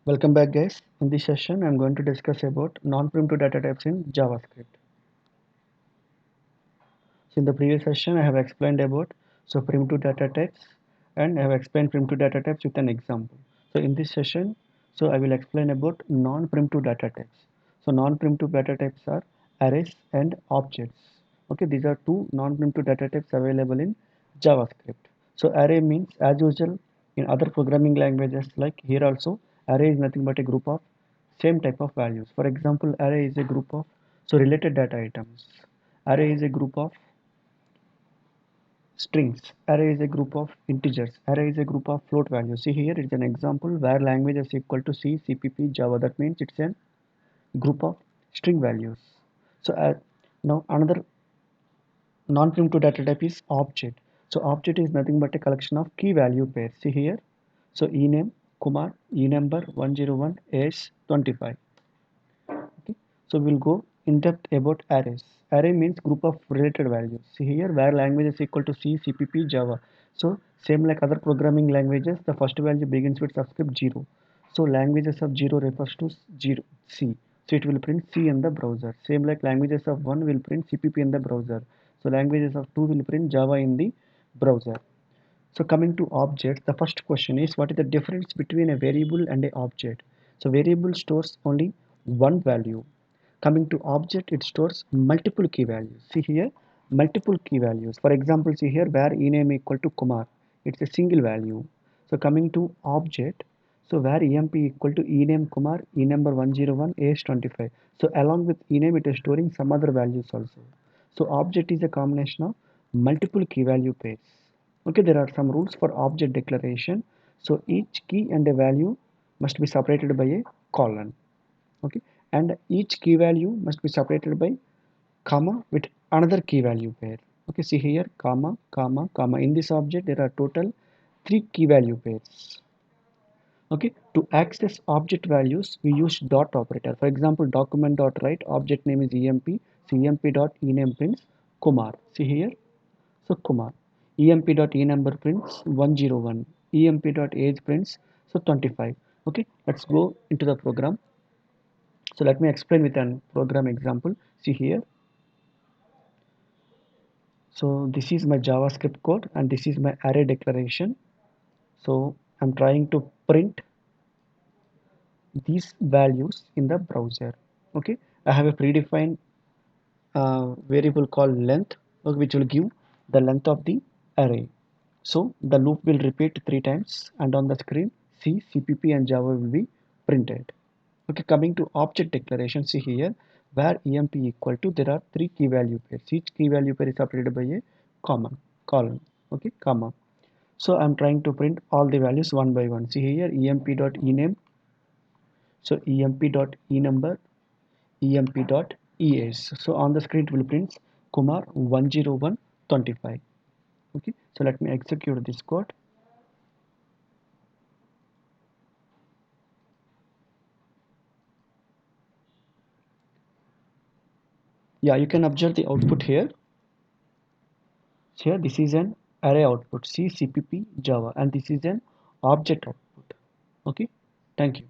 Welcome back guys. In this session I'm going to discuss about non-primitive data types in JavaScript. So in the previous session I have explained about primitive data types and I have explained primitive data types with an example. So in this session I will explain about non-primitive data types. So non-primitive data types are arrays and objects. Okay, these are two non-primitive data types available in JavaScript. So array means as usual in other programming languages like here also array is nothing but a group of same type of values. For example, array is a group of related data items. Array is a group of strings. Array is a group of integers. Array is a group of float values. See here it's an example where language is equal to C, CPP, Java. That means it's a group of string values. So now another non-primitive data type is object. So object is nothing but a collection of key value pairs. See here. So ename Kumar, enumber 101 is 25. Okay. So we'll go in depth about arrays. Array means group of related values. See here where language is equal to C, CPP, Java. So same like other programming languages, the first value begins with subscript 0. So languages of 0 refers to 0 C. So it will print C in the browser. Same like languages of 1 will print CPP in the browser. So languages of 2 will print Java in the browser. So coming to objects, the first question is what is the difference between a variable and an object? So variable stores only one value. Coming to object, it stores multiple key values. See here, multiple key values. For example, see here where ename equal to Kumar, it's a single value. So coming to object, so where emp equal to ename Kumar, enumber 101, age 25. So along with ename, it is storing some other values also. So object is a combination of multiple key value pairs. Okay, there are some rules for object declaration. So each key and a value must be separated by a colon. Okay, and each key value must be separated by comma with another key value pair. Okay, see here comma comma comma. In this object there are total 3 key value pairs. Okay, to access object values we use dot operator. For example, document dot write object name is emp. So emp dot ename prints Kumar. See here, so Kumar. emp dot enumber prints 101. emp dot age prints 25. Okay, let's go into the program. So let me explain with an program example. See here. So this is my JavaScript code and this is my array declaration. So I'm trying to print these values in the browser. Okay, I have a predefined variable called length, which will give the length of the array. So the loop will repeat 3 times and on the screen C, CPP and Java will be printed. Okay, coming to object declaration, see here where emp equal to there are 3 key value pairs. Each key value pair is separated by a comma column. Okay, comma. So I'm trying to print all the values one by one. See here emp dot ename. So emp dot enumber, emp dot es. So on the screen it will print Kumar 10125. Okay, so let me execute this code. Yeah, you can observe the output here. Here this is an array output C, CPP, Java, and this is an object output. Okay, thank you.